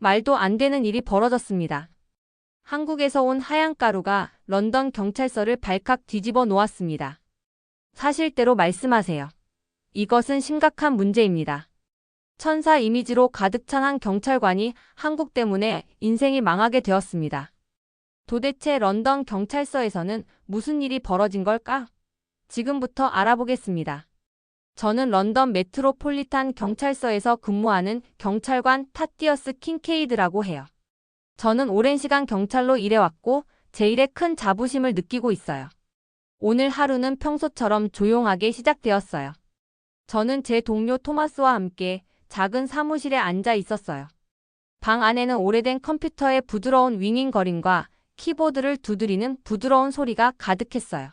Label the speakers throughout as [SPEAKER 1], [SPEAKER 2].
[SPEAKER 1] 말도 안 되는 일이 벌어졌습니다. 한국에서 온 하얀 가루가 런던 경찰서를 발칵 뒤집어 놓았습니다. 사실대로 말씀하세요. 이것은 심각한 문제입니다. 천사 이미지로 가득 찬 한 경찰관이 한국 때문에 인생이 망하게 되었습니다. 도대체 런던 경찰서에서는 무슨 일이 벌어진 걸까? 지금부터 알아보겠습니다. 저는 런던 메트로폴리탄 경찰서에서 근무하는 경찰관 타티어스 킨케이드라고 해요. 저는 오랜 시간 경찰로 일해왔고 제 일에 큰 자부심을 느끼고 있어요. 오늘 하루는 평소처럼 조용하게 시작되었어요. 저는 제 동료 토마스와 함께 작은 사무실에 앉아 있었어요. 방 안에는 오래된 컴퓨터의 부드러운 윙윙거림과 키보드를 두드리는 부드러운 소리가 가득했어요.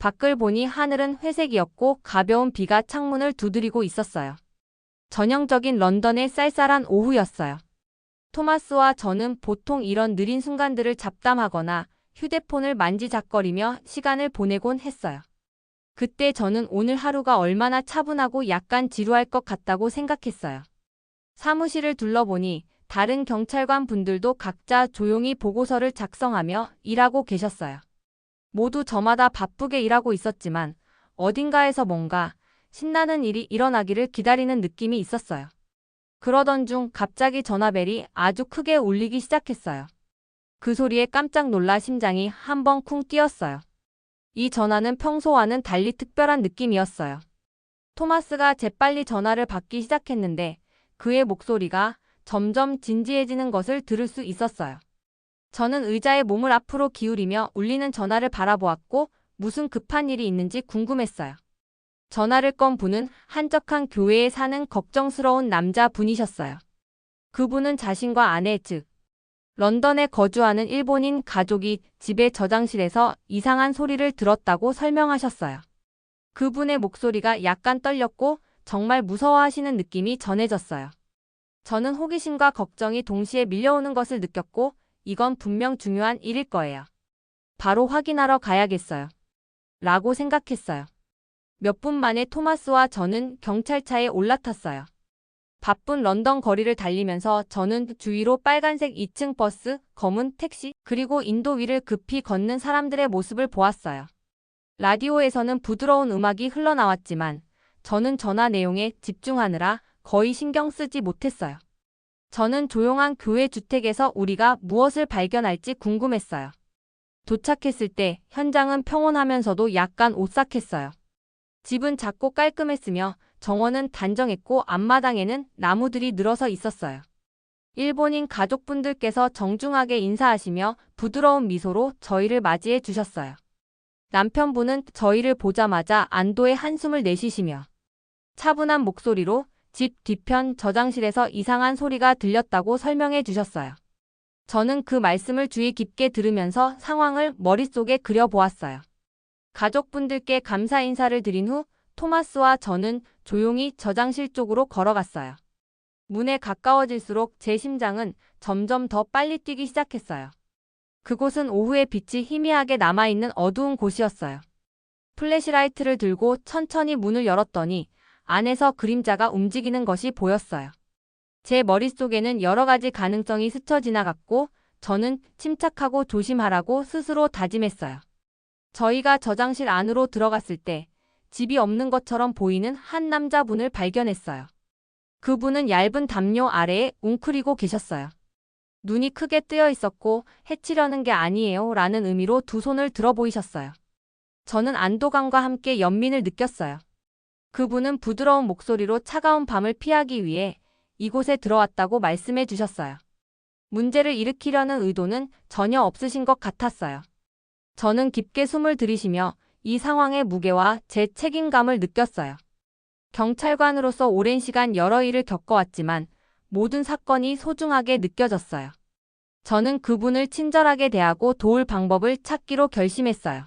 [SPEAKER 1] 밖을 보니 하늘은 회색이었고 가벼운 비가 창문을 두드리고 있었어요. 전형적인 런던의 쌀쌀한 오후였어요. 토마스와 저는 보통 이런 느린 순간들을 잡담하거나 휴대폰을 만지작거리며 시간을 보내곤 했어요. 그때 저는 오늘 하루가 얼마나 차분하고 약간 지루할 것 같다고 생각했어요. 사무실을 둘러보니 다른 경찰관 분들도 각자 조용히 보고서를 작성하며 일하고 계셨어요. 모두 저마다 바쁘게 일하고 있었지만 어딘가에서 뭔가 신나는 일이 일어나기를 기다리는 느낌이 있었어요. 그러던 중 갑자기 전화벨이 아주 크게 울리기 시작했어요. 그 소리에 깜짝 놀라 심장이 한 번 쿵 뛰었어요. 이 전화는 평소와는 달리 특별한 느낌이었어요. 토마스가 재빨리 전화를 받기 시작했는데 그의 목소리가 점점 진지해지는 것을 들을 수 있었어요. 저는 의자에 몸을 앞으로 기울이며 울리는 전화를 바라보았고 무슨 급한 일이 있는지 궁금했어요. 전화를 건 분은 한적한 교회에 사는 걱정스러운 남자분이셨어요. 그분은 자신과 아내 즉 런던에 거주하는 일본인 가족이 집의 저장실에서 이상한 소리를 들었다고 설명하셨어요. 그분의 목소리가 약간 떨렸고 정말 무서워하시는 느낌이 전해졌어요. 저는 호기심과 걱정이 동시에 밀려오는 것을 느꼈고 이건 분명 중요한 일일 거예요. 바로 확인하러 가야겠어요. 라고 생각했어요. 몇 분 만에 토마스와 저는 경찰차에 올라탔어요. 바쁜 런던 거리를 달리면서 저는 주위로 빨간색 2층 버스, 검은 택시, 그리고 인도 위를 급히 걷는 사람들의 모습을 보았어요. 라디오에서는 부드러운 음악이 흘러나왔지만 저는 전화 내용에 집중하느라 거의 신경 쓰지 못했어요. 저는 조용한 교회 주택에서 우리가 무엇을 발견할지 궁금했어요. 도착했을 때 현장은 평온하면서도 약간 오싹했어요. 집은 작고 깔끔했으며 정원은 단정했고 앞마당에는 나무들이 늘어서 있었어요. 일본인 가족분들께서 정중하게 인사하시며 부드러운 미소로 저희를 맞이해 주셨어요. 남편분은 저희를 보자마자 안도의 한숨을 내쉬시며 차분한 목소리로 집 뒤편 저장실에서 이상한 소리가 들렸다고 설명해 주셨어요. 저는 그 말씀을 주의 깊게 들으면서 상황을 머릿속에 그려보았어요. 가족분들께 감사 인사를 드린 후 토마스와 저는 조용히 저장실 쪽으로 걸어갔어요. 문에 가까워질수록 제 심장은 점점 더 빨리 뛰기 시작했어요. 그곳은 오후의 빛이 희미하게 남아있는 어두운 곳이었어요. 플래시라이트를 들고 천천히 문을 열었더니 안에서 그림자가 움직이는 것이 보였어요. 제 머릿속에는 여러 가지 가능성이 스쳐 지나갔고 저는 침착하고 조심하라고 스스로 다짐했어요. 저희가 저장실 안으로 들어갔을 때 집이 없는 것처럼 보이는 한 남자분을 발견했어요. 그분은 얇은 담요 아래에 웅크리고 계셨어요. 눈이 크게 뜨여 있었고 해치려는 게 아니에요 라는 의미로 두 손을 들어 보이셨어요. 저는 안도감과 함께 연민을 느꼈어요. 그분은 부드러운 목소리로 차가운 밤을 피하기 위해 이곳에 들어왔다고 말씀해 주셨어요. 문제를 일으키려는 의도는 전혀 없으신 것 같았어요. 저는 깊게 숨을 들이쉬며 이 상황의 무게와 제 책임감을 느꼈어요. 경찰관으로서 오랜 시간 여러 일을 겪어왔지만 모든 사건이 소중하게 느껴졌어요. 저는 그분을 친절하게 대하고 도울 방법을 찾기로 결심했어요.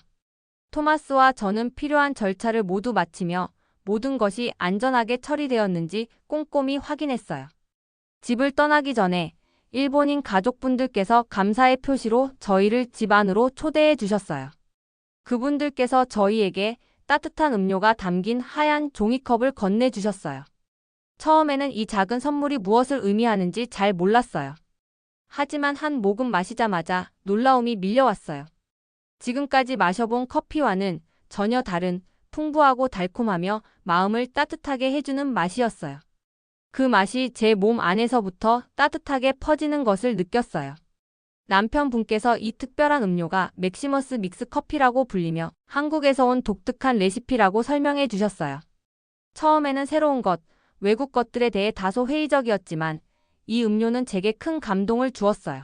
[SPEAKER 1] 토마스와 저는 필요한 절차를 모두 마치며 모든 것이 안전하게 처리되었는지 꼼꼼히 확인했어요. 집을 떠나기 전에 일본인 가족분들께서 감사의 표시로 저희를 집 안으로 초대해 주셨어요. 그분들께서 저희에게 따뜻한 음료가 담긴 하얀 종이컵을 건네주셨어요. 처음에는 이 작은 선물이 무엇을 의미하는지 잘 몰랐어요. 하지만 한 모금 마시자마자 놀라움이 밀려왔어요. 지금까지 마셔본 커피와는 전혀 다른 풍부하고 달콤하며 마음을 따뜻하게 해주는 맛이었어요. 그 맛이 제 몸 안에서부터 따뜻하게 퍼지는 것을 느꼈어요. 남편분께서 이 특별한 음료가 맥시머스 믹스 커피라고 불리며 한국에서 온 독특한 레시피라고 설명해 주셨어요. 처음에는 새로운 것, 외국 것들에 대해 다소 회의적이었지만 이 음료는 제게 큰 감동을 주었어요.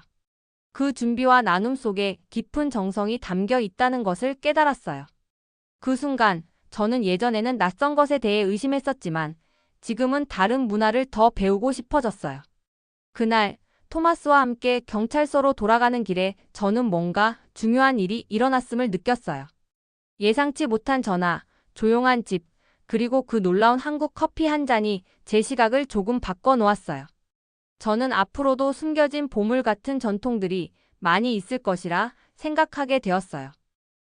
[SPEAKER 1] 그 준비와 나눔 속에 깊은 정성이 담겨 있다는 것을 깨달았어요. 그 순간 저는 예전에는 낯선 것에 대해 의심했었지만 지금은 다른 문화를 더 배우고 싶어졌어요. 그날 토마스와 함께 경찰서로 돌아가는 길에 저는 뭔가 중요한 일이 일어났음을 느꼈어요. 예상치 못한 전화, 조용한 집, 그리고 그 놀라운 한국 커피 한 잔이 제 시각을 조금 바꿔놓았어요. 저는 앞으로도 숨겨진 보물 같은 전통들이 많이 있을 것이라 생각하게 되었어요.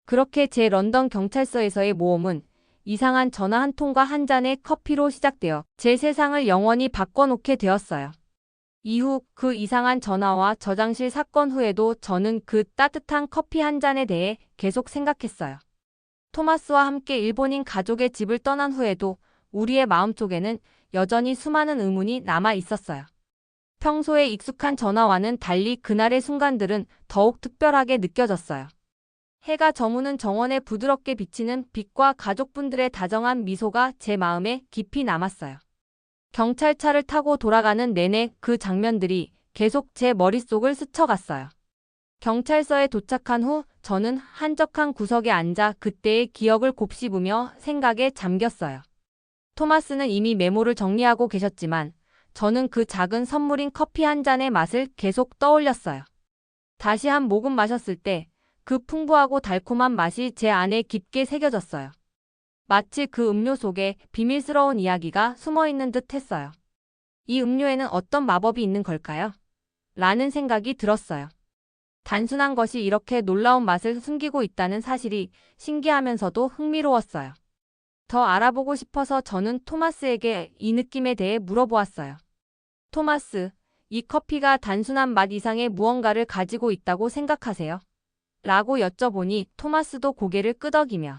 [SPEAKER 1] 그렇게 제 런던 경찰서에서의 모험은 이상한 전화 한 통과 한 잔의 커피로 시작되어 제 세상을 영원히 바꿔놓게 되었어요. 이후 그 이상한 전화와 저장실 사건 후에도 저는 그 따뜻한 커피 한 잔에 대해 계속 생각했어요. 토마스와 함께 일본인 가족의 집을 떠난 후에도 우리의 마음속에는 여전히 수많은 의문이 남아 있었어요. 평소에 익숙한 전화와는 달리 그날의 순간들은 더욱 특별하게 느껴졌어요. 해가 저무는 정원에 부드럽게 비치는 빛과 가족분들의 다정한 미소가 제 마음에 깊이 남았어요. 경찰차를 타고 돌아가는 내내 그 장면들이 계속 제 머릿속을 스쳐갔어요. 경찰서에 도착한 후 저는 한적한 구석에 앉아 그때의 기억을 곱씹으며 생각에 잠겼어요. 토마스는 이미 메모를 정리하고 계셨지만 저는 그 작은 선물인 커피 한 잔의 맛을 계속 떠올렸어요. 다시 한 모금 마셨을 때 그 풍부하고 달콤한 맛이 제 안에 깊게 새겨졌어요. 마치 그 음료 속에 비밀스러운 이야기가 숨어있는 듯 했어요. 이 음료에는 어떤 마법이 있는 걸까요? 라는 생각이 들었어요. 단순한 것이 이렇게 놀라운 맛을 숨기고 있다는 사실이 신기하면서도 흥미로웠어요. 더 알아보고 싶어서 저는 토마스에게 이 느낌에 대해 물어보았어요. 토마스, 이 커피가 단순한 맛 이상의 무언가를 가지고 있다고 생각하세요? 라고 여쭤보니 토마스도 고개를 끄덕이며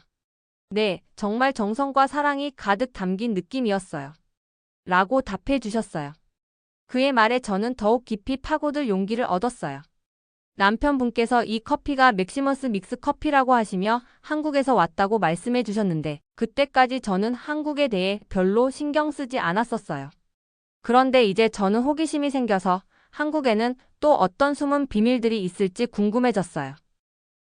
[SPEAKER 1] 네, 정말 정성과 사랑이 가득 담긴 느낌이었어요. 라고 답해 주셨어요. 그의 말에 저는 더욱 깊이 파고들 용기를 얻었어요. 남편분께서 이 커피가 맥시머스 믹스 커피라고 하시며 한국에서 왔다고 말씀해 주셨는데 그때까지 저는 한국에 대해 별로 신경 쓰지 않았었어요. 그런데 이제 저는 호기심이 생겨서 한국에는 또 어떤 숨은 비밀들이 있을지 궁금해졌어요.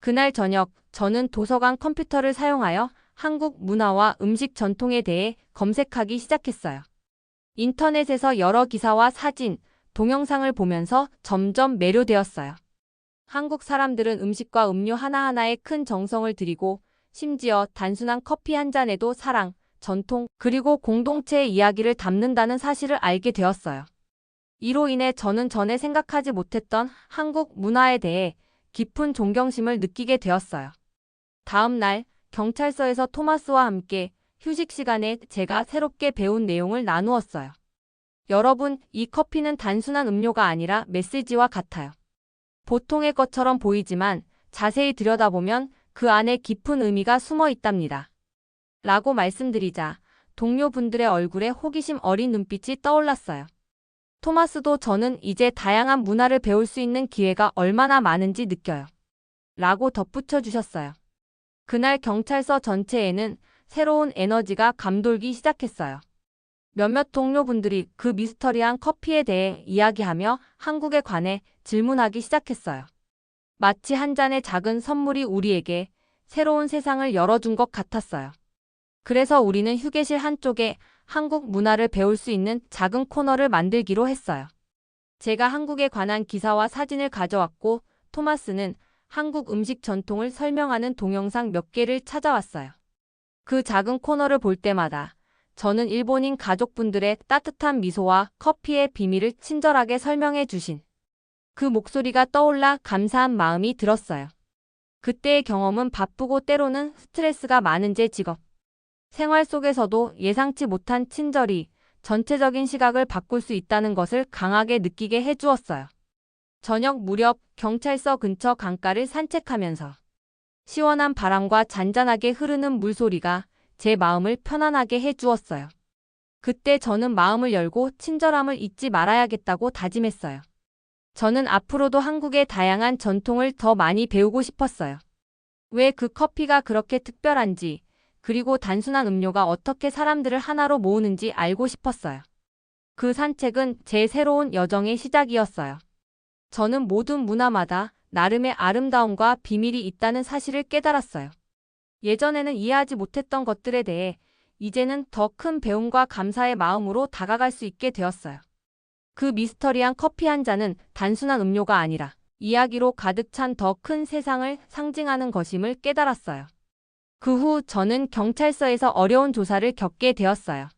[SPEAKER 1] 그날 저녁 저는 도서관 컴퓨터를 사용하여 한국 문화와 음식 전통에 대해 검색하기 시작했어요. 인터넷에서 여러 기사와 사진, 동영상을 보면서 점점 매료되었어요. 한국 사람들은 음식과 음료 하나하나에 큰 정성을 들이고 심지어 단순한 커피 한 잔에도 사랑, 전통, 그리고 공동체의 이야기를 담는다는 사실을 알게 되었어요. 이로 인해 저는 전에 생각하지 못했던 한국 문화에 대해 깊은 존경심을 느끼게 되었어요. 다음 날 경찰서에서 토마스와 함께 휴식 시간에 제가 새롭게 배운 내용을 나누었어요. 여러분, 이 커피는 단순한 음료가 아니라 메시지와 같아요. 보통의 것처럼 보이지만 자세히 들여다보면 그 안에 깊은 의미가 숨어 있답니다. 라고 말씀드리자 동료분들의 얼굴에 호기심 어린 눈빛이 떠올랐어요. 토마스도 저는 이제 다양한 문화를 배울 수 있는 기회가 얼마나 많은지 느껴요. 라고 덧붙여 주셨어요. 그날 경찰서 전체에는 새로운 에너지가 감돌기 시작했어요. 몇몇 동료분들이 그 미스터리한 커피에 대해 이야기하며 한국에 관해 질문하기 시작했어요. 마치 한 잔의 작은 선물이 우리에게 새로운 세상을 열어준 것 같았어요. 그래서 우리는 휴게실 한쪽에 한국 문화를 배울 수 있는 작은 코너를 만들기로 했어요. 제가 한국에 관한 기사와 사진을 가져왔고 토마스는 한국 음식 전통을 설명하는 동영상 몇 개를 찾아왔어요. 그 작은 코너를 볼 때마다 저는 일본인 가족분들의 따뜻한 미소와 커피의 비밀을 친절하게 설명해 주신 그 목소리가 떠올라 감사한 마음이 들었어요. 그때의 경험은 바쁘고 때로는 스트레스가 많은 제 직업 생활 속에서도 예상치 못한 친절이 전체적인 시각을 바꿀 수 있다는 것을 강하게 느끼게 해주었어요. 저녁 무렵 경찰서 근처 강가를 산책하면서 시원한 바람과 잔잔하게 흐르는 물소리가 제 마음을 편안하게 해주었어요. 그때 저는 마음을 열고 친절함을 잊지 말아야겠다고 다짐했어요. 저는 앞으로도 한국의 다양한 전통을 더 많이 배우고 싶었어요. 왜 그 커피가 그렇게 특별한지, 그리고 단순한 음료가 어떻게 사람들을 하나로 모으는지 알고 싶었어요. 그 산책은 제 새로운 여정의 시작이었어요. 저는 모든 문화마다 나름의 아름다움과 비밀이 있다는 사실을 깨달았어요. 예전에는 이해하지 못했던 것들에 대해 이제는 더 큰 배움과 감사의 마음으로 다가갈 수 있게 되었어요. 그 미스터리한 커피 한 잔은 단순한 음료가 아니라 이야기로 가득 찬 더 큰 세상을 상징하는 것임을 깨달았어요. 그 후 저는 경찰서에서 어려운 조사를 겪게 되었어요.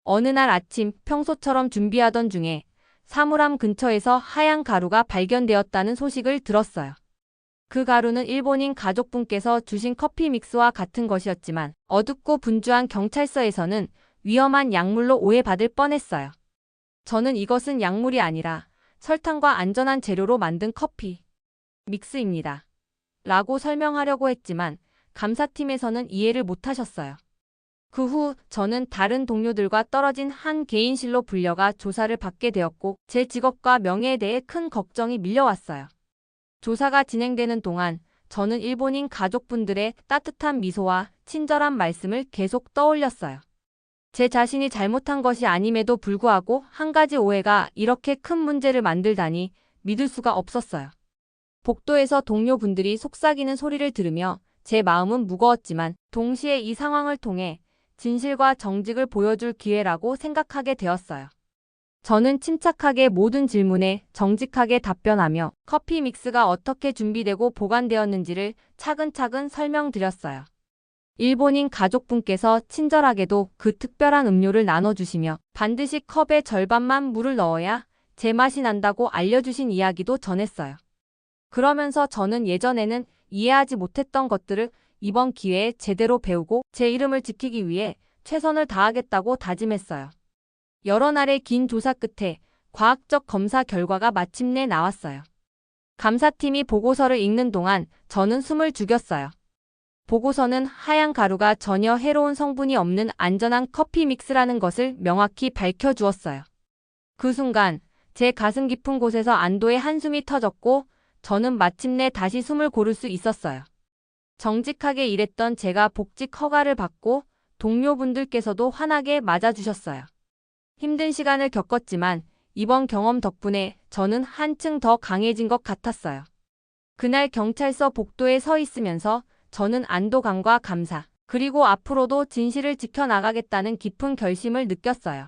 [SPEAKER 1] 어느 날 아침 평소처럼 준비하던 중에 사물함 근처에서 하얀 가루가 발견되었다는 소식을 들었어요. 그 가루는 일본인 가족분께서 주신 커피 믹스와 같은 것이었지만 어둡고 분주한 경찰서에서는 위험한 약물로 오해받을 뻔했어요. 저는 이것은 약물이 아니라 설탕과 안전한 재료로 만든 커피 믹스입니다. 라고 설명하려고 했지만 감사팀에서는 이해를 못하셨어요. 그 후 저는 다른 동료들과 떨어진 한 개인실로 불려가 조사를 받게 되었고 제 직업과 명예에 대해 큰 걱정이 밀려왔어요. 조사가 진행되는 동안 저는 일본인 가족분들의 따뜻한 미소와 친절한 말씀을 계속 떠올렸어요. 제 자신이 잘못한 것이 아님에도 불구하고 한 가지 오해가 이렇게 큰 문제를 만들다니 믿을 수가 없었어요. 복도에서 동료분들이 속삭이는 소리를 들으며 제 마음은 무거웠지만 동시에 이 상황을 통해 진실과 정직을 보여줄 기회라고 생각하게 되었어요. 저는 침착하게 모든 질문에 정직하게 답변하며 커피 믹스가 어떻게 준비되고 보관되었는지를 차근차근 설명드렸어요. 일본인 가족분께서 친절하게도 그 특별한 음료를 나눠주시며 반드시 컵의 절반만 물을 넣어야 제맛이 난다고 알려주신 이야기도 전했어요. 그러면서 저는 예전에는 이해하지 못했던 것들을 이번 기회에 제대로 배우고 제 이름을 지키기 위해 최선을 다하겠다고 다짐했어요. 여러 날의 긴 조사 끝에 과학적 검사 결과가 마침내 나왔어요. 감사팀이 보고서를 읽는 동안 저는 숨을 죽였어요. 보고서는 하얀 가루가 전혀 해로운 성분이 없는 안전한 커피 믹스라는 것을 명확히 밝혀주었어요. 그 순간 제 가슴 깊은 곳에서 안도의 한숨이 터졌고 저는 마침내 다시 숨을 고를 수 있었어요. 정직하게 일했던 제가 복직 허가를 받고 동료분들께서도 환하게 맞아주셨어요. 힘든 시간을 겪었지만 이번 경험 덕분에 저는 한층 더 강해진 것 같았어요. 그날 경찰서 복도에 서 있으면서 저는 안도감과 감사, 그리고 앞으로도 진실을 지켜나가겠다는 깊은 결심을 느꼈어요.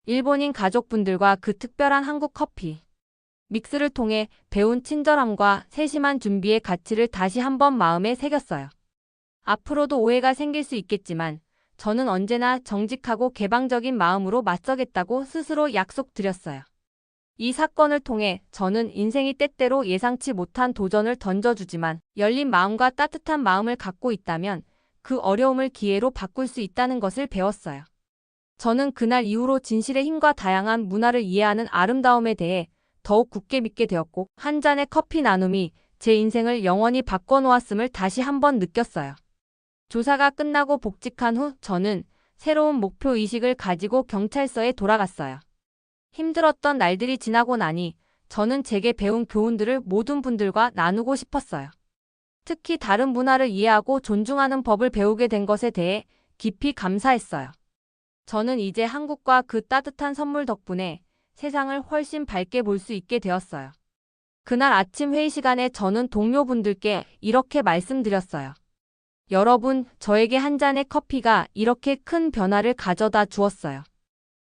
[SPEAKER 1] 일본인 가족분들과 그 특별한 한국 커피 믹스를 통해 배운 친절함과 세심한 준비의 가치를 다시 한번 마음에 새겼어요. 앞으로도 오해가 생길 수 있겠지만 저는 언제나 정직하고 개방적인 마음으로 맞서겠다고 스스로 약속드렸어요. 이 사건을 통해 저는 인생이 때때로 예상치 못한 도전을 던져주지만 열린 마음과 따뜻한 마음을 갖고 있다면 그 어려움을 기회로 바꿀 수 있다는 것을 배웠어요. 저는 그날 이후로 진실의 힘과 다양한 문화를 이해하는 아름다움에 대해 더욱 굳게 믿게 되었고 한 잔의 커피 나눔이 제 인생을 영원히 바꿔놓았음을 다시 한번 느꼈어요. 조사가 끝나고 복직한 후 저는 새로운 목표의식을 가지고 경찰서에 돌아갔어요. 힘들었던 날들이 지나고 나니 저는 제게 배운 교훈들을 모든 분들과 나누고 싶었어요. 특히 다른 문화를 이해하고 존중하는 법을 배우게 된 것에 대해 깊이 감사했어요. 저는 이제 한국과 그 따뜻한 선물 덕분에 세상을 훨씬 밝게 볼 수 있게 되었어요. 그날 아침 회의 시간에 저는 동료분들께 이렇게 말씀드렸어요. 여러분, 저에게 한 잔의 커피가 이렇게 큰 변화를 가져다 주었어요.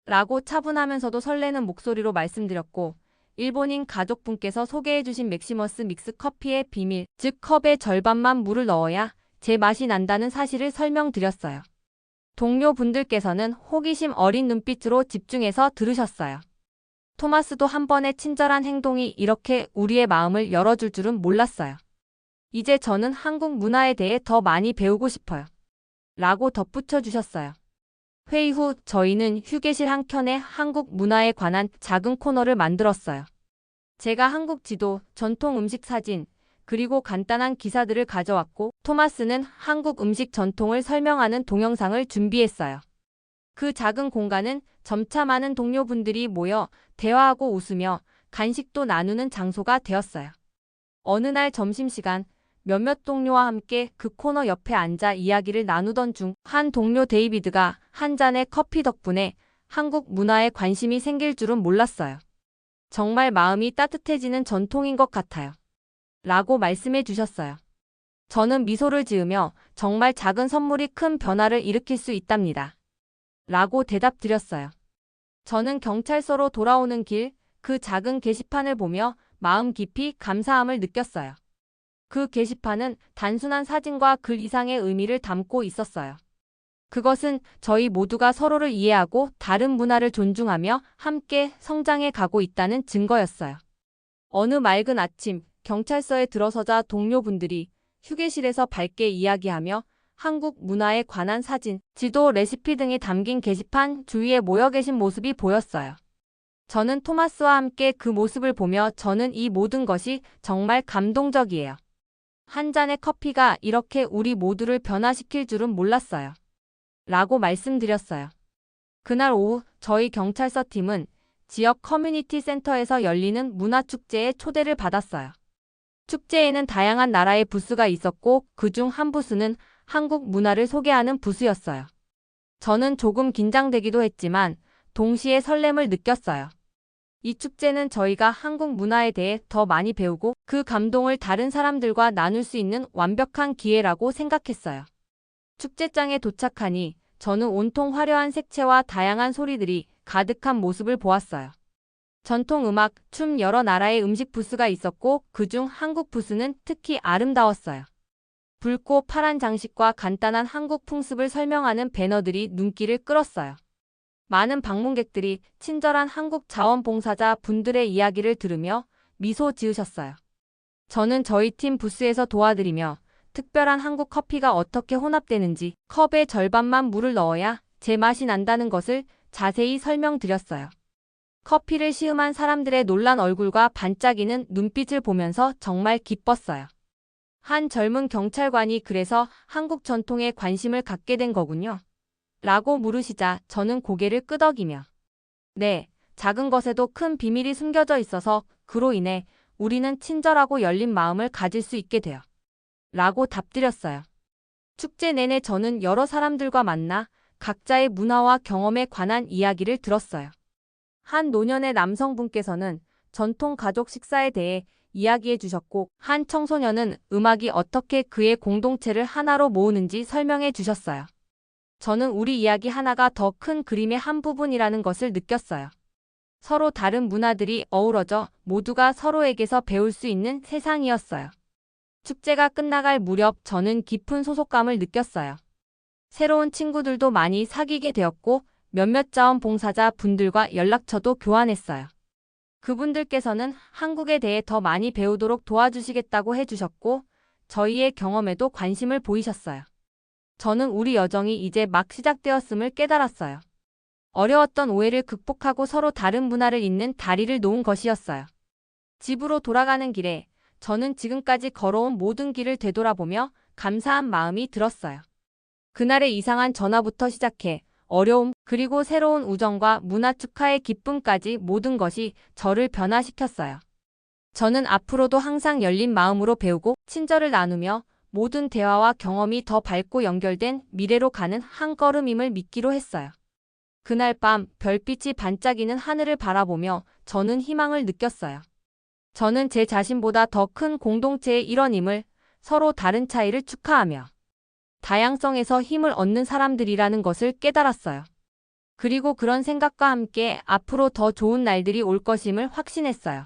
[SPEAKER 1] 라고 차분하면서도 설레는 목소리로 말씀드렸고 일본인 가족분께서 소개해주신 맥시머스 믹스 커피의 비밀, 즉 컵의 절반만 물을 넣어야 제 맛이 난다는 사실을 설명드렸어요. 동료분들께서는 호기심 어린 눈빛으로 집중해서 들으셨어요. 토마스도 한 번의 친절한 행동이 이렇게 우리의 마음을 열어줄 줄은 몰랐어요. 이제 저는 한국 문화에 대해 더 많이 배우고 싶어요. 라고 덧붙여 주셨어요. 회의 후 저희는 휴게실 한켠에 한국 문화에 관한 작은 코너를 만들었어요. 제가 한국 지도, 전통 음식 사진, 그리고 간단한 기사들을 가져왔고, 토마스는 한국 음식 전통을 설명하는 동영상을 준비했어요. 그 작은 공간은 점차 많은 동료분들이 모여 대화하고 웃으며 간식도 나누는 장소가 되었어요. 어느 날 점심시간, 몇몇 동료와 함께 그 코너 옆에 앉아 이야기를 나누던 중 한 동료 데이비드가 한 잔의 커피 덕분에 한국 문화에 관심이 생길 줄은 몰랐어요. 정말 마음이 따뜻해지는 전통인 것 같아요. 라고 말씀해 주셨어요. 저는 미소를 지으며 정말 작은 선물이 큰 변화를 일으킬 수 있답니다. 라고 대답드렸어요. 저는 경찰서로 돌아오는 길, 그 작은 게시판을 보며 마음 깊이 감사함을 느꼈어요. 그 게시판은 단순한 사진과 글 이상의 의미를 담고 있었어요. 그것은 저희 모두가 서로를 이해하고 다른 문화를 존중하며 함께 성장해 가고 있다는 증거였어요. 어느 맑은 아침, 경찰서에 들어서자 동료분들이 휴게실에서 밝게 이야기하며 한국 문화에 관한 사진, 지도, 레시피 등이 담긴 게시판 주위에 모여 계신 모습이 보였어요. 저는 토마스와 함께 그 모습을 보며 저는 이 모든 것이 정말 감동적이에요. 한 잔의 커피가 이렇게 우리 모두를 변화시킬 줄은 몰랐어요. 라고 말씀드렸어요. 그날 오후 저희 경찰서 팀은 지역 커뮤니티 센터에서 열리는 문화축제에 초대를 받았어요. 축제에는 다양한 나라의 부스가 있었고 그중 한 부스는 한국 문화를 소개하는 부스였어요. 저는 조금 긴장되기도 했지만 동시에 설렘을 느꼈어요. 이 축제는 저희가 한국 문화에 대해 더 많이 배우고 그 감동을 다른 사람들과 나눌 수 있는 완벽한 기회라고 생각했어요. 축제장에 도착하니 저는 온통 화려한 색채와 다양한 소리들이 가득한 모습을 보았어요. 전통 음악, 춤, 여러 나라의 음식 부스가 있었고 그중 한국 부스는 특히 아름다웠어요. 붉고 파란 장식과 간단한 한국 풍습을 설명하는 배너들이 눈길을 끌었어요. 많은 방문객들이 친절한 한국 자원봉사자 분들의 이야기를 들으며 미소 지으셨어요. 저는 저희 팀 부스에서 도와드리며 특별한 한국 커피가 어떻게 혼합되는지, 컵의 절반만 물을 넣어야 제맛이 난다는 것을 자세히 설명드렸어요. 커피를 시음한 사람들의 놀란 얼굴과 반짝이는 눈빛을 보면서 정말 기뻤어요. 한 젊은 경찰관이 그래서 한국 전통에 관심을 갖게 된 거군요. 라고 물으시자 저는 고개를 끄덕이며 네, 작은 것에도 큰 비밀이 숨겨져 있어서 그로 인해 우리는 친절하고 열린 마음을 가질 수 있게 돼요. 라고 답드렸어요. 축제 내내 저는 여러 사람들과 만나 각자의 문화와 경험에 관한 이야기를 들었어요. 한 노년의 남성분께서는 전통 가족 식사에 대해 이야기해 주셨고 한 청소년은 음악이 어떻게 그의 공동체를 하나로 모으는지 설명해 주셨어요. 저는 우리 이야기 하나가 더 큰 그림의 한 부분이라는 것을 느꼈어요. 서로 다른 문화들이 어우러져 모두가 서로에게서 배울 수 있는 세상이었어요. 축제가 끝나갈 무렵 저는 깊은 소속감을 느꼈어요. 새로운 친구들도 많이 사귀게 되었고 몇몇 자원봉사자 분들과 연락처도 교환했어요. 그분들께서는 한국에 대해 더 많이 배우도록 도와주시겠다고 해주셨고 저희의 경험에도 관심을 보이셨어요. 저는 우리 여정이 이제 막 시작되었음을 깨달았어요. 어려웠던 오해를 극복하고 서로 다른 문화를 잇는 다리를 놓은 것이었어요. 집으로 돌아가는 길에 저는 지금까지 걸어온 모든 길을 되돌아보며 감사한 마음이 들었어요. 그날의 이상한 전화부터 시작해 어려움 그리고 새로운 우정과 문화 축하의 기쁨까지 모든 것이 저를 변화시켰어요. 저는 앞으로도 항상 열린 마음으로 배우고 친절을 나누며 모든 대화와 경험이 더 밝고 연결된 미래로 가는 한 걸음임을 믿기로 했어요. 그날 밤 별빛이 반짝이는 하늘을 바라보며 저는 희망을 느꼈어요. 저는 제 자신보다 더 큰 공동체의 일원임을 서로 다른 차이를 축하하며 다양성에서 힘을 얻는 사람들이라는 것을 깨달았어요. 그리고 그런 생각과 함께 앞으로 더 좋은 날들이 올 것임을 확신했어요.